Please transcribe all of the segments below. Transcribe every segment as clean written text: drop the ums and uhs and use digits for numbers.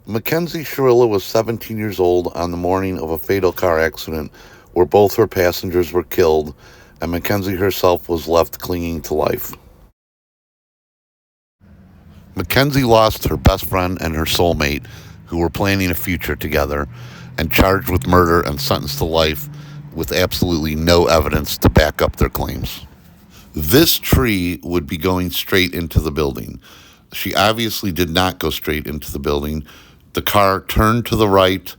Mackenzie Shirilla was 17 years old on the morning of a fatal car accident where both her passengers were killed and Mackenzie herself was left clinging to life. Mackenzie lost her best friend and her soulmate, who were planning a future together, and charged with murder and sentenced to life with absolutely no evidence to back up their claims. This tree would be going straight into the building. She obviously did not go straight into the building. The car turned to the right,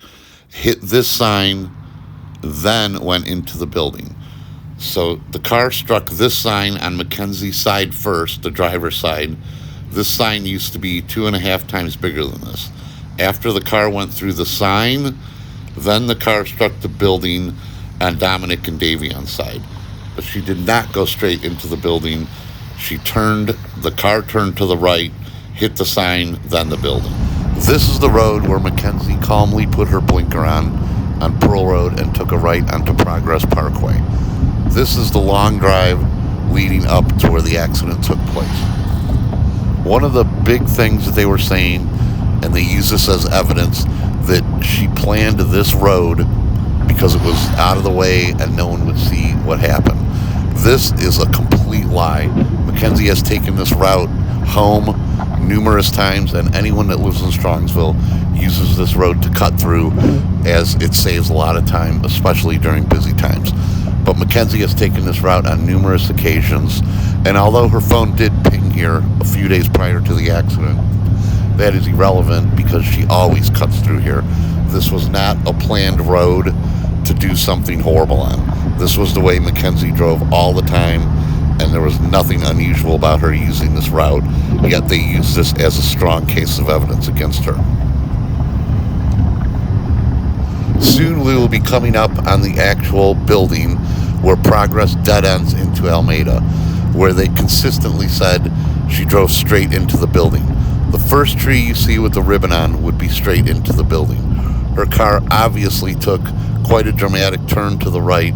hit this sign, then went into the building. So the car struck this sign on Mackenzie's side first, the driver's side. This sign used to be 2.5 times bigger than this. After the car went through the sign, then the car struck the building on Dominic and Davion's side. But she did not go straight into the building. The car turned to the right, hit the sign, then the building. This is the road where Mackenzie calmly put her blinker on Pearl Road and took a right onto Progress Parkway. This is the long drive leading up to where the accident took place. One of the big things that they were saying, and they use this as evidence, that she planned this road because it was out of the way and no one would see what happened. This is a complete lie. Mackenzie has taken this route home numerous times, and anyone that lives in Strongsville uses this road to cut through, as it saves a lot of time, especially during busy times. But Mackenzie has taken this route on numerous occasions, and although her phone did ping here a few days prior to the accident, that is irrelevant because she always cuts through here. This was not a planned road to do something horrible on. This was the way Mackenzie drove all the time, and there was nothing unusual about her using this route, yet they used this as a strong case of evidence against her. Soon we will be coming up on the actual building where Progress dead ends into Almeda, where they consistently said she drove straight into the building. The first tree you see with the ribbon on would be straight into the building. Her car obviously took quite a dramatic turn to the right,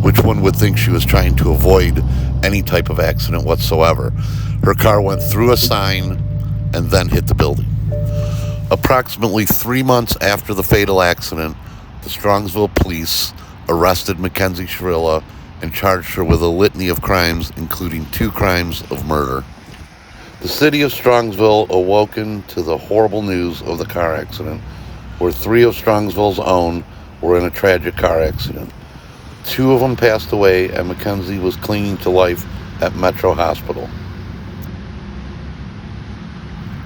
which one would think she was trying to avoid any type of accident whatsoever. Her car went through a sign and then hit the building. Approximately 3 months after the fatal accident, the Strongsville police arrested Mackenzie Shirilla and charged her with a litany of crimes, including 2 crimes of murder. The city of Strongsville awoken to the horrible news of the car accident, where 3 of Strongsville's own were in a tragic car accident. 2 of them passed away, and Mackenzie was clinging to life at Metro Hospital.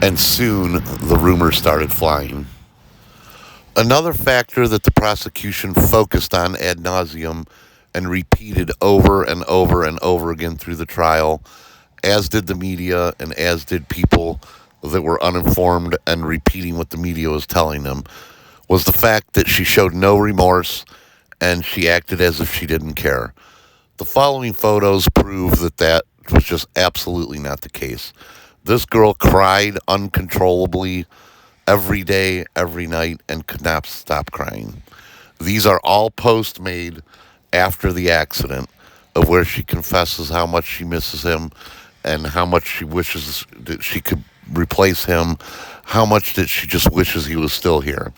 And soon, the rumors started flying. Another factor that the prosecution focused on ad nauseum and repeated over and over and over again through the trial, as did the media and as did people that were uninformed and repeating what the media was telling them, was the fact that she showed no remorse and she acted as if she didn't care. The following photos prove that that was just absolutely not the case. This girl cried uncontrollably every day, every night, and could not stop crying. These are all posts made after the accident of where she confesses how much she misses him and how much she wishes that she could replace him, how much that she just wishes he was still here.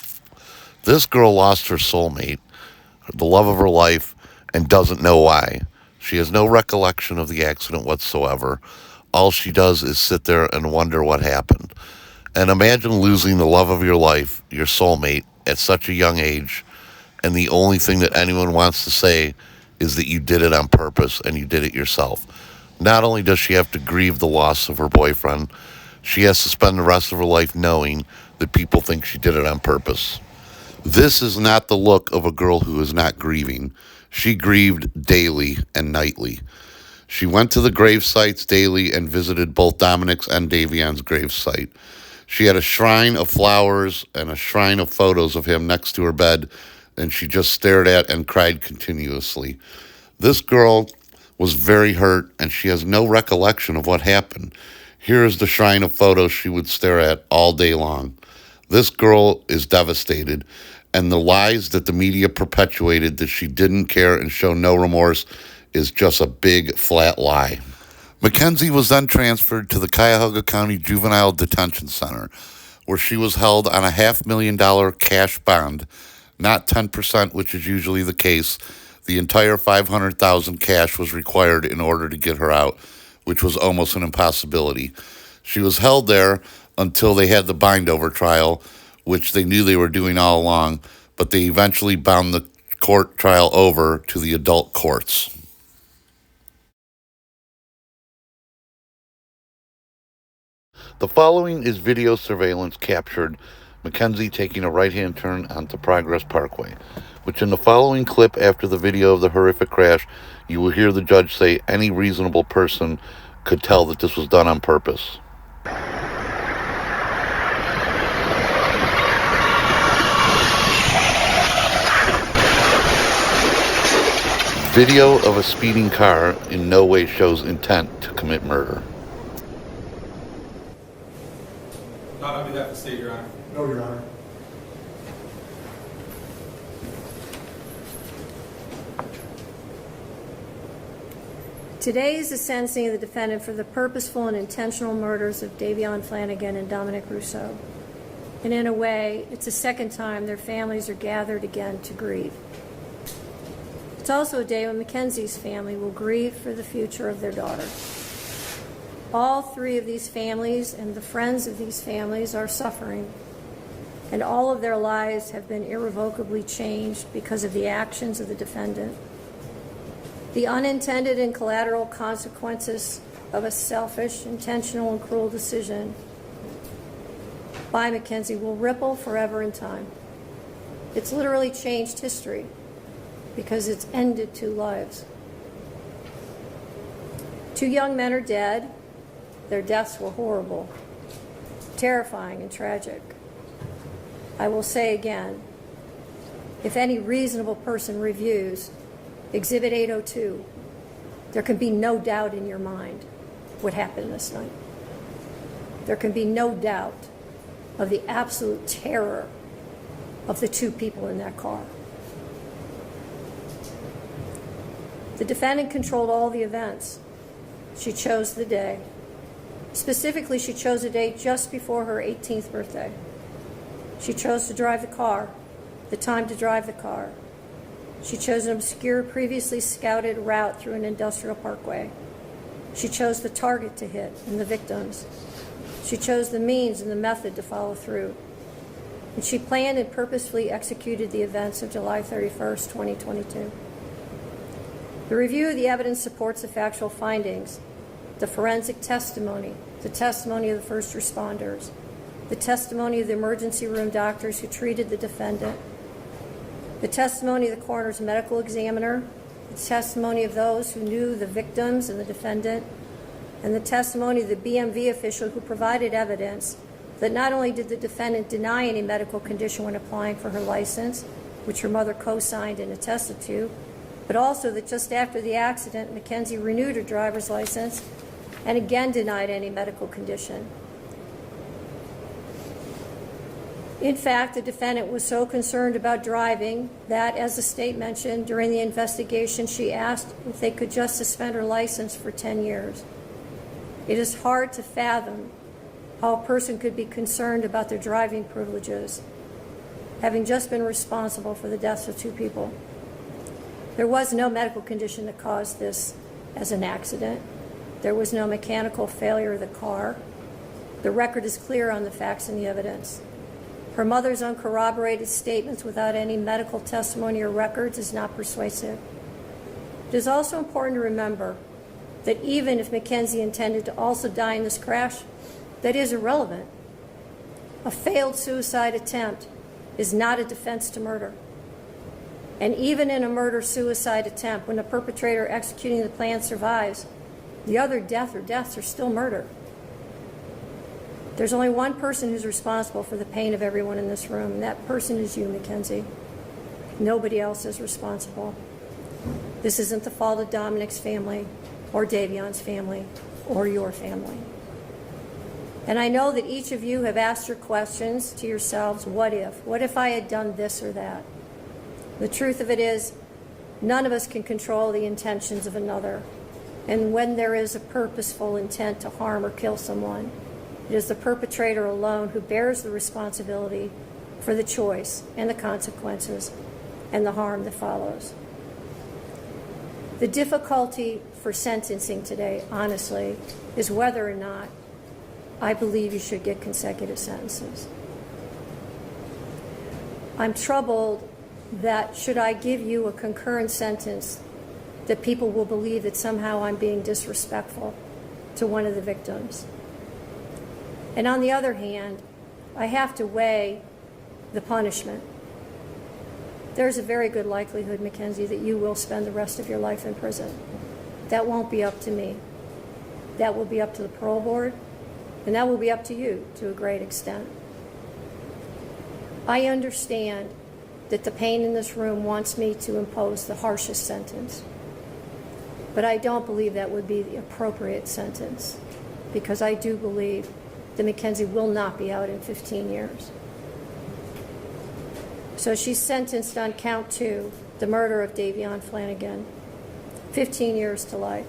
This girl lost her soulmate, the love of her life, and doesn't know why. She has no recollection of the accident whatsoever. All she does is sit there and wonder what happened. And imagine losing the love of your life, your soulmate, at such a young age, and the only thing that anyone wants to say is that you did it on purpose and you did it yourself. Not only does she have to grieve the loss of her boyfriend, she has to spend the rest of her life knowing that people think she did it on purpose. This is not the look of a girl who is not grieving. She grieved daily and nightly. She went to the grave sites daily and visited both Dominic's and Davion's grave site. She had a shrine of flowers and a shrine of photos of him next to her bed, and she just stared at and cried continuously. This girl was very hurt, and she has no recollection of what happened. Here is the shrine of photos she would stare at all day long. This girl is devastated, and the lies that the media perpetuated that she didn't care and show no remorse is just a big, flat lie. Mackenzie was then transferred to the Cuyahoga County Juvenile Detention Center, where she was held on a $500,000 cash bond, not 10%, which is usually the case. The entire $500,000 cash was required in order to get her out, which was almost an impossibility. She was held there until they had the bind-over trial, which they knew they were doing all along, but they eventually bound the court trial over to the adult courts. The following is video surveillance captured Mackenzie taking a right-hand turn onto Progress Parkway, which in the following clip after the video of the horrific crash, you will hear the judge say any reasonable person could tell that this was done on purpose. Video of a speeding car in no way shows intent to commit murder. Not on behalf of the state, Your Honor. No, Your Honor. Today is the sentencing of the defendant for the purposeful and intentional murders of Davion Flanagan and Dominic Rousseau. And in a way, it's the second time their families are gathered again to grieve. It's also a day when Mackenzie's family will grieve for the future of their daughter. All three of these families and the friends of these families are suffering, and all of their lives have been irrevocably changed because of the actions of the defendant. The unintended and collateral consequences of a selfish, intentional, and cruel decision by Mackenzie will ripple forever in time. It's literally changed history because it's ended two lives. Two young men are dead. Their deaths were horrible, terrifying, and tragic. I will say again, if any reasonable person reviews Exhibit 802, there can be no doubt in your mind what happened this night. There can be no doubt of the absolute terror of the two people in that car. The defendant controlled all the events. She chose the day. Specifically, she chose a day just before her 18th birthday. She chose to drive the car, the time to drive the car. She chose an obscure, previously scouted route through an industrial parkway. She chose the target to hit and the victims. She chose the means and the method to follow through. And she planned and purposefully executed the events of July 31st, 2022. The review of the evidence supports the factual findings, the forensic testimony, the testimony of the first responders, the testimony of the emergency room doctors who treated the defendant, the testimony of the coroner's medical examiner, the testimony of those who knew the victims and the defendant, and the testimony of the BMV official who provided evidence that not only did the defendant deny any medical condition when applying for her license, which her mother co-signed and attested to, but also that just after the accident, Mackenzie renewed her driver's license and again denied any medical condition. In fact, the defendant was so concerned about driving that, as the state mentioned, during the investigation, she asked if they could just suspend her license for 10 years. It is hard to fathom how a person could be concerned about their driving privileges, having just been responsible for the deaths of two people. There was no medical condition that caused this as an accident. There was no mechanical failure of the car. The record is clear on the facts and the evidence. Her mother's uncorroborated statements without any medical testimony or records is not persuasive. It is also important to remember that even if Mackenzie intended to also die in this crash, that is irrelevant. A failed suicide attempt is not a defense to murder. And even in a murder-suicide attempt, when the perpetrator executing the plan survives, the other death or deaths are still murder. There's only one person who's responsible for the pain of everyone in this room, and that person is you, Mackenzie. Nobody else is responsible. This isn't the fault of Dominic's family, or Davion's family, or your family. And I know that each of you have asked your questions to yourselves, what if? What if I had done this or that? The truth of it is, none of us can control the intentions of another. And when there is a purposeful intent to harm or kill someone, It is the perpetrator alone who bears the responsibility for the choice and the consequences and the harm that follows. The difficulty for sentencing today, honestly, is whether or not I believe you should get consecutive sentences. I'm troubled that should I give you a concurrent sentence, that people will believe that somehow I'm being disrespectful to one of the victims. And on the other hand, I have to weigh the punishment. There's a very good likelihood, Mackenzie, that you will spend the rest of your life in prison. That won't be up to me. That will be up to the parole board, and that will be up to you to a great extent. I understand that the pain in this room wants me to impose the harshest sentence, but I don't believe that would be the appropriate sentence, because I do believe that Mackenzie will not be out in 15 years. So she's sentenced on count 2, the murder of Davion Flanagan, 15 years to life.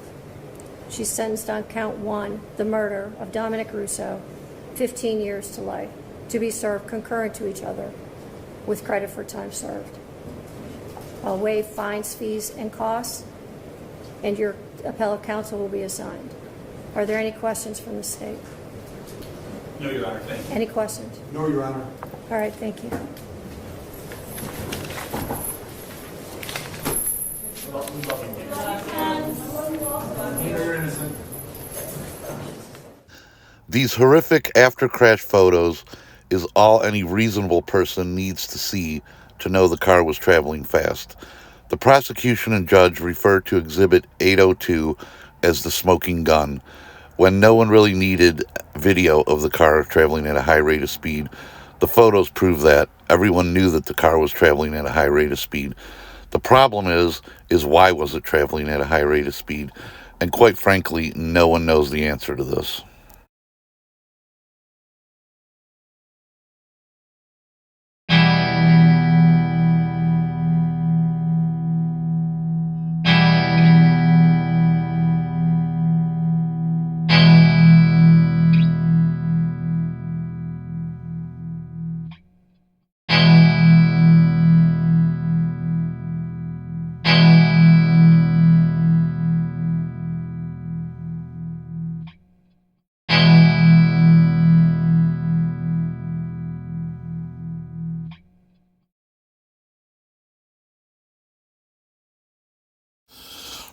She's sentenced on count 1, the murder of Dominic Russo, 15 years to life, to be served concurrent to each other with credit for time served. I'll waive fines, fees, and costs, and your appellate counsel will be assigned. Are there any questions from the state? No, Your Honor, thank you. Any questions? No, Your Honor. All right, thank you. These horrific after-crash photos is all any reasonable person needs to see to know the car was traveling fast. The prosecution and judge refer to Exhibit 802 as the smoking gun, when no one really needed video of the car traveling at a high rate of speed. The photos prove that. Everyone knew that the car was traveling at a high rate of speed. The problem is why was it traveling at a high rate of speed? And quite frankly, no one knows the answer to this.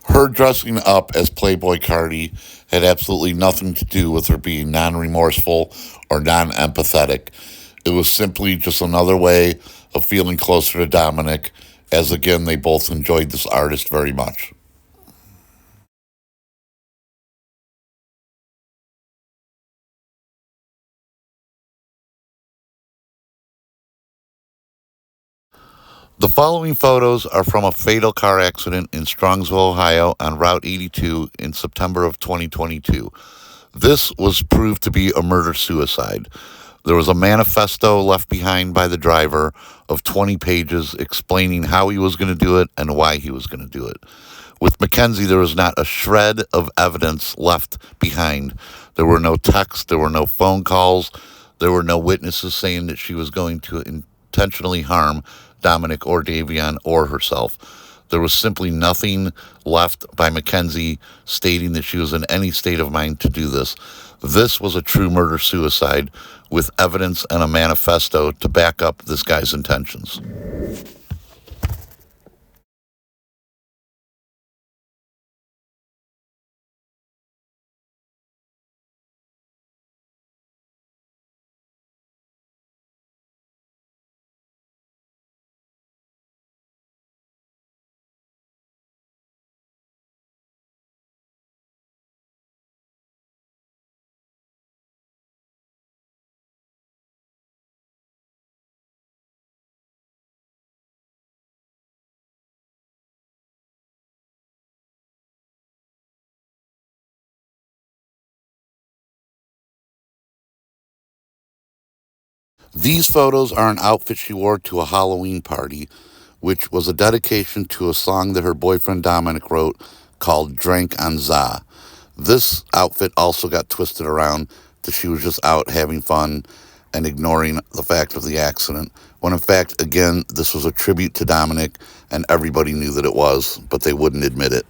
Her dressing up as Playboy Cardi had absolutely nothing to do with her being non-remorseful or non-empathetic. It was simply just another way of feeling closer to Dominic, as again, they both enjoyed this artist very much. The following photos are from a fatal car accident in Strongsville, Ohio on Route 82 in September of 2022. This was proved to be a murder-suicide. There was a manifesto left behind by the driver of 20 pages explaining how he was going to do it and why he was going to do it. With Mackenzie, there was not a shred of evidence left behind. There were no texts, there were no phone calls, there were no witnesses saying that she was going to intentionally harm Dominic or Davion or herself. There was simply nothing left by Mackenzie stating that she was in any state of mind to do this. This was a true murder-suicide with evidence and a manifesto to back up this guy's intentions. These photos are an outfit she wore to a Halloween party, which was a dedication to a song that her boyfriend Dominic wrote called Drank on Za. This outfit also got twisted around that she was just out having fun and ignoring the fact of the accident, when in fact, again, this was a tribute to Dominic, and everybody knew that it was, but they wouldn't admit it.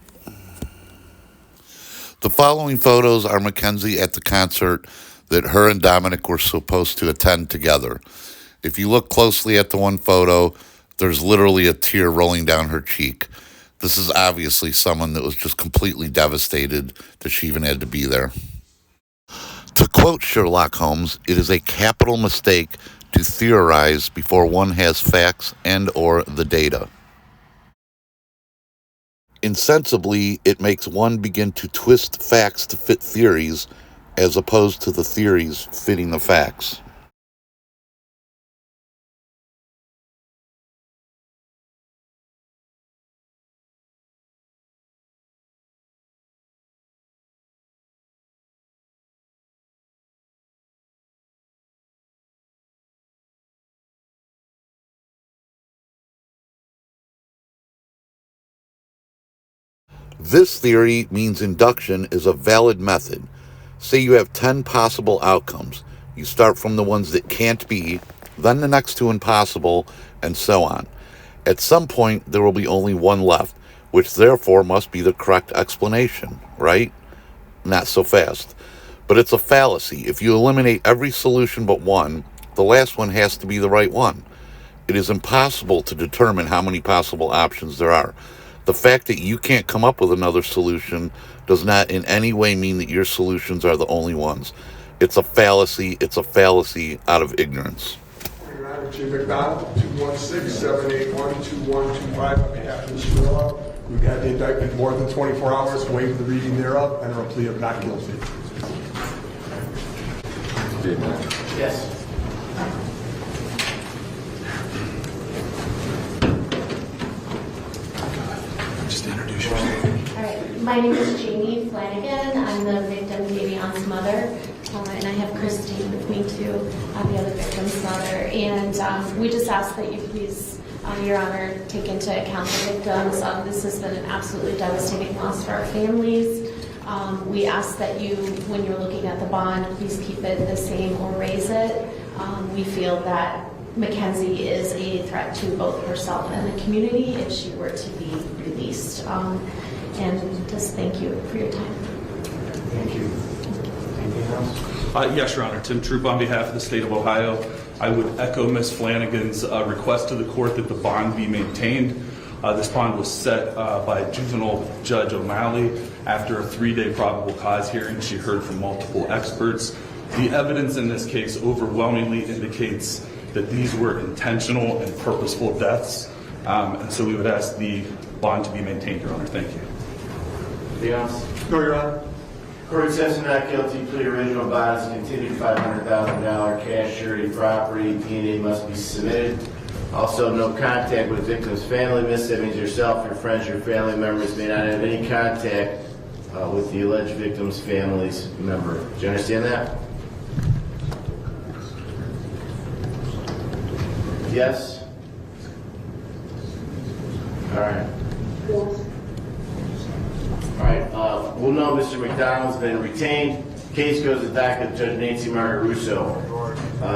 The following photos are Mackenzie at the concert that her and Dominic were supposed to attend together. If you look closely at the one photo, there's literally a tear rolling down her cheek. This is obviously someone that was just completely devastated that she even had to be there. To quote Sherlock Holmes, it is a capital mistake to theorize before one has facts and or the data. Insensibly, it makes one begin to twist facts to fit theories as opposed to the theories fitting the facts. This theory means induction is a valid method. Say you have 10 possible outcomes. You start from the ones that can't be, then the next two impossible, and so on. At some point, there will be only one left, which therefore must be the correct explanation, right? Not so fast. But it's a fallacy. If you eliminate every solution but one, the last one has to be the right one. It is impossible to determine how many possible options there are. The fact that you can't come up with another solution does not in any way mean that your solutions are the only ones. It's a fallacy. It's a fallacy out of ignorance. Your Honor, Jim McDonald, 216-781-2125 on behalf of Shirilla. We've had the indictment more than 24 hours, waive the reading thereof, enter a plea of not guilty. Yes. Just introduce yourself. All right, my name is Jamie Flanagan. I'm the victim, Davion's mother, and I have Christine with me too, the other victim's mother. And we just ask that you please, Your Honor, take into account the victims. This has been an absolutely devastating loss for our families. We ask that you, when you're looking at the bond, please keep it the same or raise it. We feel that Mackenzie is a threat to both herself and the community if she were to be released. And just thank you for your time. Thank you. Anything else? Yes, Your Honor. Tim Troop on behalf of the state of Ohio. I would echo Ms. Flanagan's request to the court that the bond be maintained. This bond was set by juvenile Judge O'Malley after a 3-day probable cause hearing. She heard from multiple experts. The evidence in this case overwhelmingly indicates that these were intentional and purposeful deaths. And so we would ask the bond to be maintained, Your Honor. Thank you. Anything else? No, Your Honor. Court accepts not guilty plea, original bond is continued $500,000 cash surety property. DNA must be submitted. Also, no contact with victim's family. Miss, that means yourself, your friends, your family members may not have any contact with the alleged victim's family's member. Do you understand that? Yes? All right. All right. We'll know Mr. McDonald's been retained. Case goes to docket Judge Nancy Margaret Russo.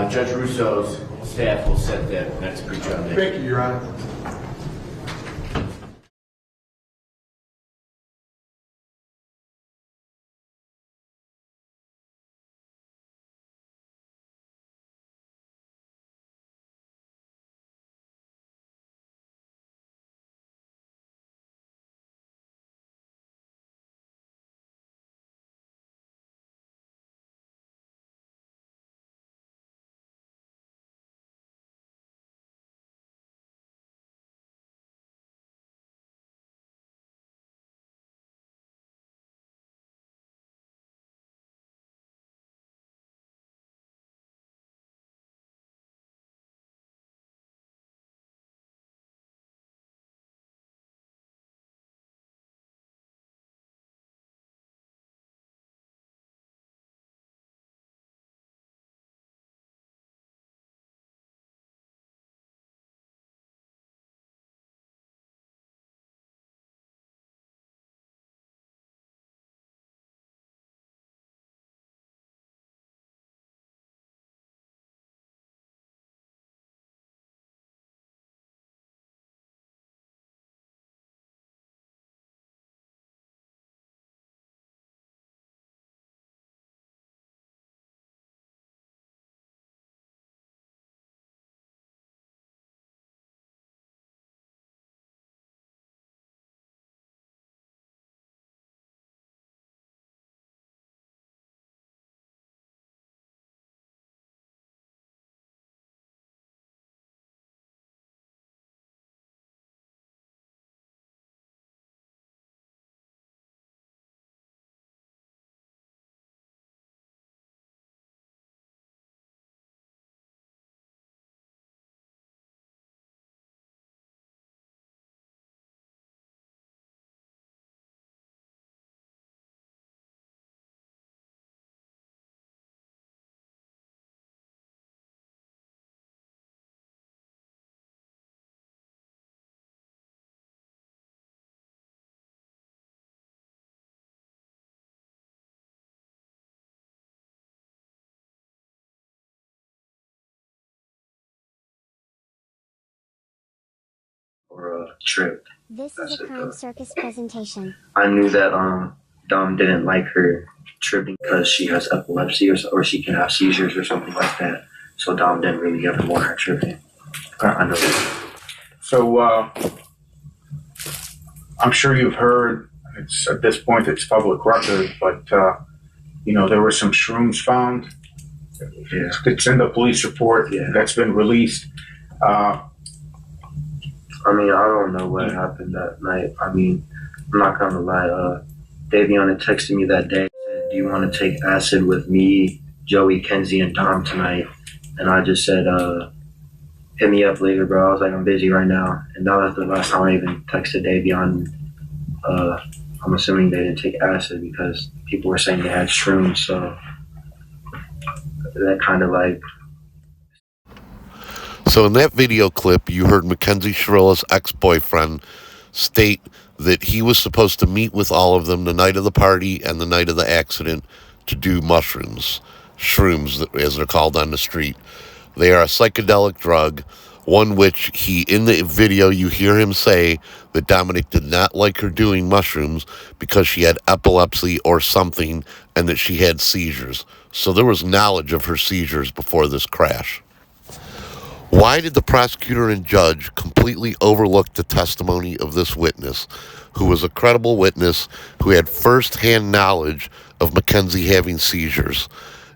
Judge Russo's staff will set that next pre-trial date. Thank you, Your Honor. for a trip. This is That's a it, Crime though. Circus presentation. I knew that Dom didn't like her tripping because she has epilepsy or she can have seizures or something like that. So Dom didn't really ever want her tripping. I know that. So I'm sure you've heard. It's at this point it's public record, but there were some shrooms found. Yeah. It's in the police report that's been released. I mean, I don't know what happened that night. I mean, I'm not gonna lie. Davion had texted me that day. Said, "Do you want to take acid with me, Joey, Kenzie, and Dom tonight?" And I just said, "Hit me up later, bro." I was like, "I'm busy right now." And that was the last time I even texted Davion. I'm assuming they didn't take acid because people were saying they had shrooms. So that kind of like. So in that video clip, you heard Mackenzie Shirilla's ex-boyfriend state that he was supposed to meet with all of them the night of the party and the night of the accident to do mushrooms, shrooms, as they're called on the street. They are a psychedelic drug, one which in the video, you hear him say that Dominic did not like her doing mushrooms because she had epilepsy or something and that she had seizures. So there was knowledge of her seizures before this crash. Why did the prosecutor and judge completely overlook the testimony of this witness, who was a credible witness who had first-hand knowledge of Mackenzie having seizures?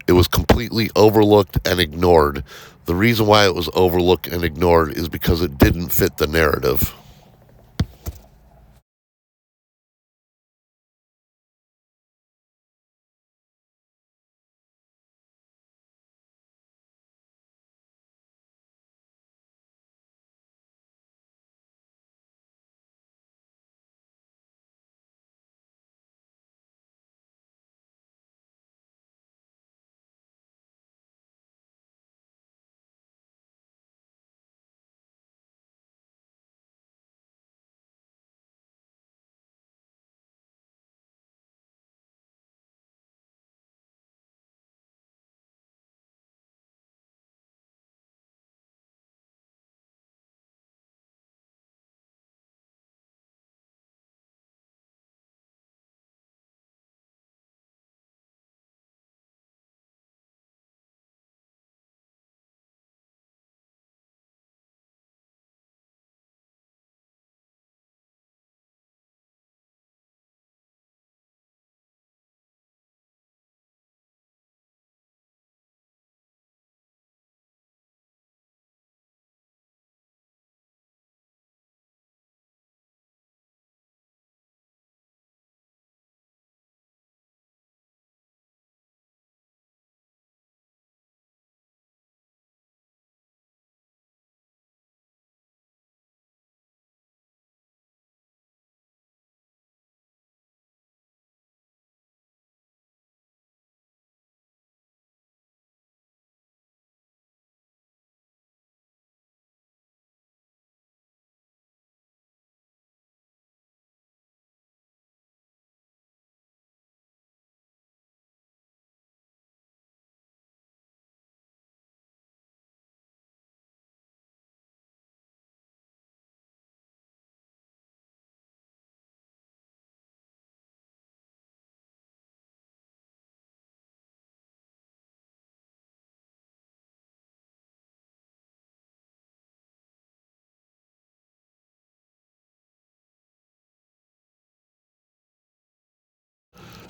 It was completely overlooked and ignored. The reason why it was overlooked and ignored is because it didn't fit the narrative.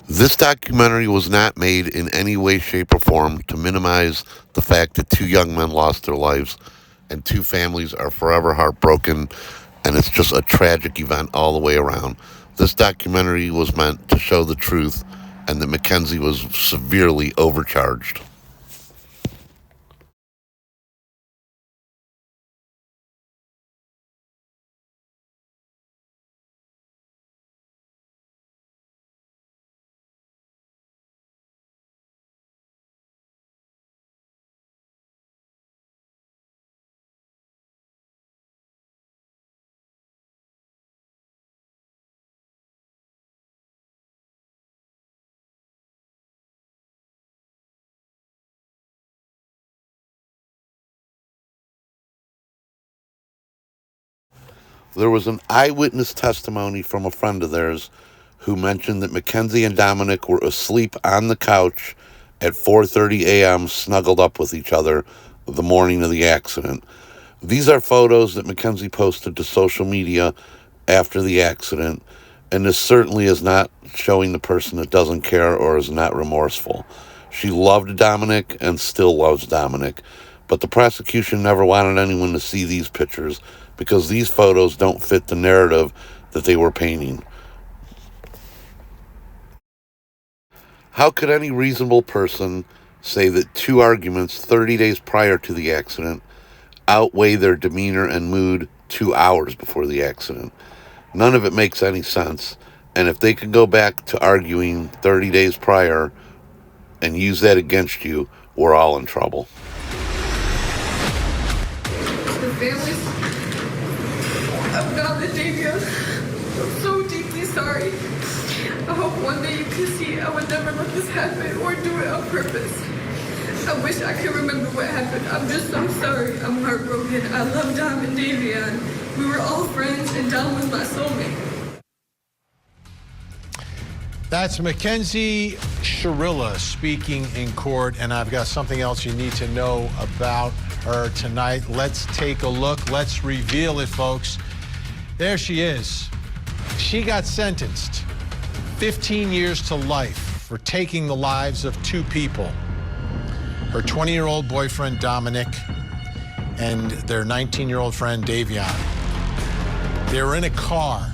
This documentary was not made in any way, shape, or form to minimize the fact that two young men lost their lives and two families are forever heartbroken, and it's just a tragic event all the way around. This documentary was meant to show the truth and that Mackenzie was severely overcharged. There was an eyewitness testimony from a friend of theirs who mentioned that Mackenzie and Dominic were asleep on the couch at 4:30 a.m. snuggled up with each other the morning of the accident. These are photos that Mackenzie posted to social media after the accident, and this certainly is not showing the person that doesn't care or is not remorseful. She loved Dominic and still loves Dominic, but the prosecution never wanted anyone to see these pictures because these photos don't fit the narrative that they were painting. How could any reasonable person say that two arguments 30 days prior to the accident outweigh their demeanor and mood 2 hours before the accident? None of it makes any sense, and if they could go back to arguing 30 days prior and use that against you, we're all in trouble. The families of Dom and Davia, I'm so deeply sorry. I hope one day you can see I would never let this happen or do it on purpose. I wish I could remember what happened. I'm just so sorry. I'm heartbroken. I love Dom and Davia, and we were all friends, and Dom was my soulmate. That's Mackenzie Shirilla speaking in court, and I've got something else you need to know about her tonight. Let's take a look. Let's reveal it, folks. There she is. She got sentenced 15 years to life for taking the lives of two people. Her 20-year-old boyfriend, Dominic, and their 19-year-old friend, Davion. They were in a car.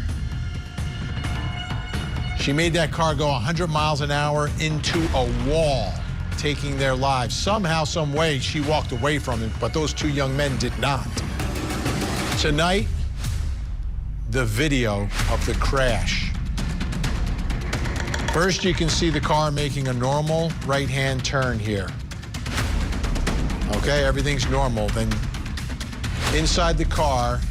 She made that car go 100 miles an hour into a wall, taking their lives. Somehow, some way, she walked away from it, but those two young men did not. Tonight, the video of the crash. First, you can see the car making a normal right-hand turn here. Okay, everything's normal. Then inside the car,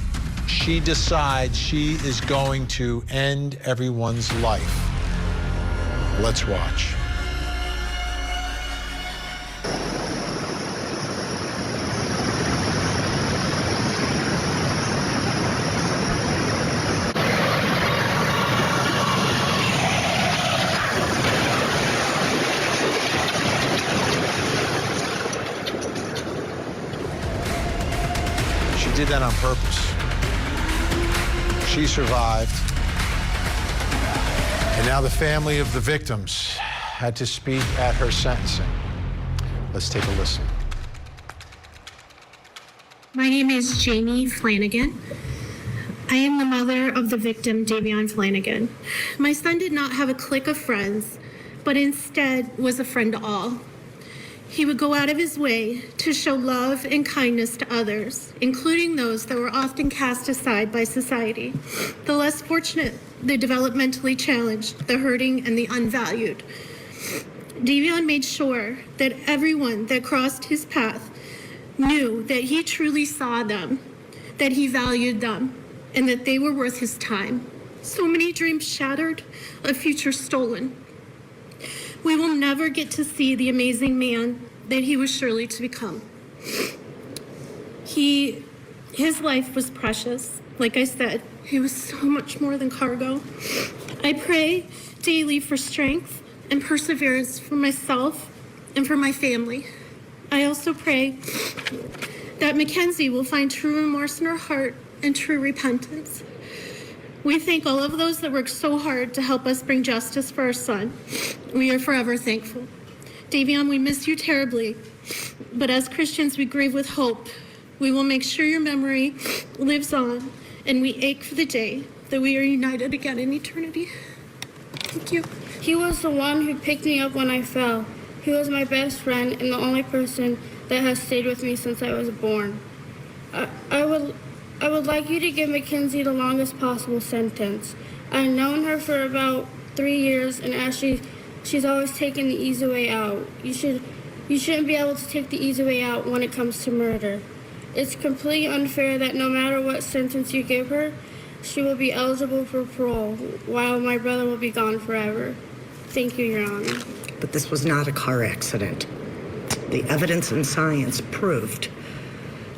she decides she is going to end everyone's life. Let's watch. She did that on purpose. She survived. And now the family of the victims had to speak at her sentencing. Let's take a listen. My name is Jamie Flanagan. I am the mother of the victim, Davion Flanagan. My son did not have a clique of friends, but instead was a friend to all. He would go out of his way to show love and kindness to others, including those that were often cast aside by society, the less fortunate, the developmentally challenged, the hurting, and the unvalued. Davion made sure that everyone that crossed his path knew that he truly saw them, that he valued them, and that they were worth his time. So many dreams shattered, a future stolen. We will never get to see the amazing man that he was surely to become. His life was precious. Like I said, he was so much more than cargo. I pray daily for strength and perseverance for myself and for my family. I also pray that Mackenzie will find true remorse in her heart and true repentance. We thank all of those that worked so hard to help us bring justice for our son. We are forever thankful. Davion, we miss you terribly, but as Christians, we grieve with hope. We will make sure your memory lives on, and we ache for the day that we are united again in eternity. Thank you. He was the one who picked me up when I fell. He was my best friend and the only person that has stayed with me since I was born. I would like you to give Mackenzie the longest possible sentence. I've known her for about 3 years, and as she's always taken the easy way out. You shouldn't be able to take the easy way out when it comes to murder. It's completely unfair that no matter what sentence you give her, she will be eligible for parole, while my brother will be gone forever. Thank you, Your Honor. But this was not a car accident. The evidence and science proved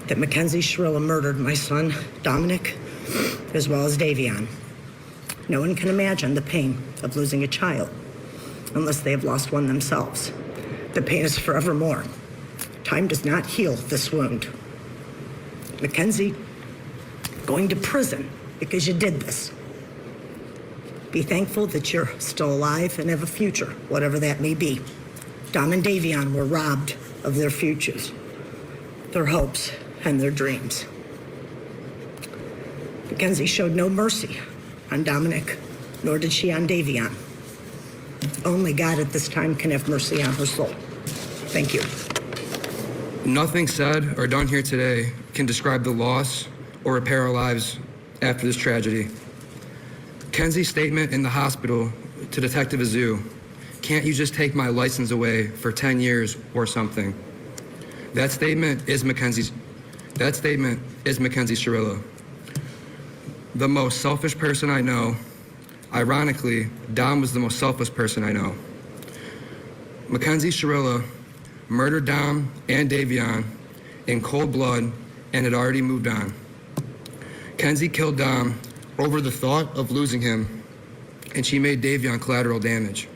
that Mackenzie Shirilla murdered my son, Dominic, as well as Davion. No one can imagine the pain of losing a child unless they have lost one themselves. The pain is forevermore. Time does not heal this wound. Mackenzie, going to prison because you did this. Be thankful that you're still alive and have a future, whatever that may be. Dom and Davion were robbed of their futures, their hopes, and their dreams. Mackenzie showed no mercy on Dominic, nor did she on Davion. Only God at this time can have mercy on her soul. Thank you. Nothing said or done here today can describe the loss or repair our lives after this tragedy. Kenzie's statement in the hospital to Detective Azu, "Can't you just take my license away for 10 years or something?" That statement is Mackenzie Shirilla. The most selfish person I know. Ironically, Dom was the most selfless person I know. Mackenzie Shirilla murdered Dom and Davion in cold blood and had already moved on. Kenzie killed Dom over the thought of losing him, and she made Davion collateral damage.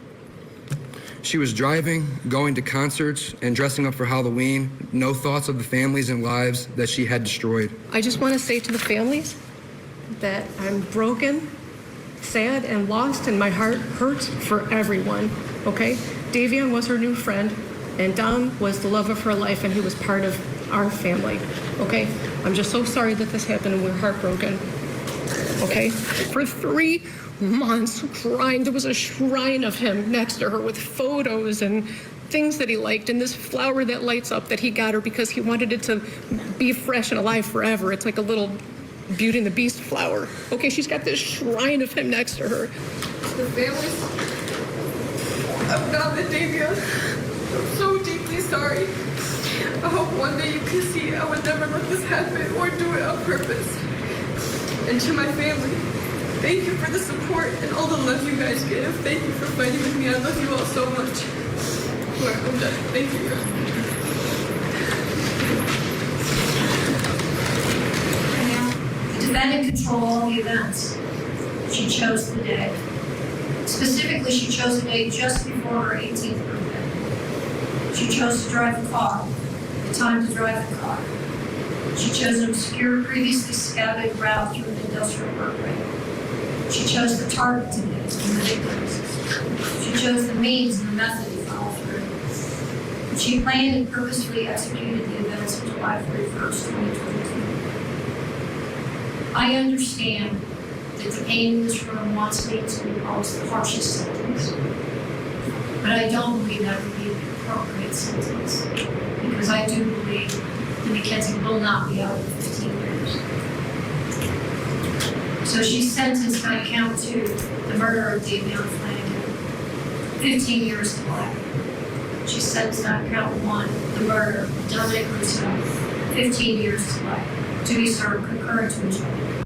She was driving, going to concerts, and dressing up for Halloween, no thoughts of the families and lives that she had destroyed. I just want to say to the families that I'm broken, sad, and lost, and my heart hurts for everyone, okay? Davion was her new friend, and Dom was the love of her life, and he was part of our family, okay? I'm just so sorry that this happened, and we're heartbroken, okay? For 3 months crying, there was a shrine of him next to her with photos and things that he liked, and this flower that lights up that he got her because he wanted it to be fresh and alive forever. It's like a little Beauty and the Beast flower. Okay, she's got this shrine of him next to her. The families of Dom and Davion, I'm so deeply sorry. I hope one day you can see I would never let this happen or do it on purpose. And to my family, thank you for the support and all the love you guys give. Thank you for fighting with me. I love you all so much. I'm done. Thank you. The defendant controlled all the events. She chose the day. Specifically, she chose the day just before her 18th birthday. She chose to drive the car, the time to drive the car. She chose an obscure, previously scouted route through an industrial workway. She chose the target to hit and the victims. She chose the means and the method to follow through. And she planned and purposefully executed the events of July 31st, 2022. I understand that the pain in this room wants me to impose the harshest sentence. But I don't believe that would be the appropriate sentence, because I do believe that Mackenzie will not be out in 15 years. So she's sentenced on count 2, the murder of Davion Flanagan, 15 years to life. She's sentenced on count 1, the murder of Dominic Russo, 15 years to life, to be served concurrent to each other.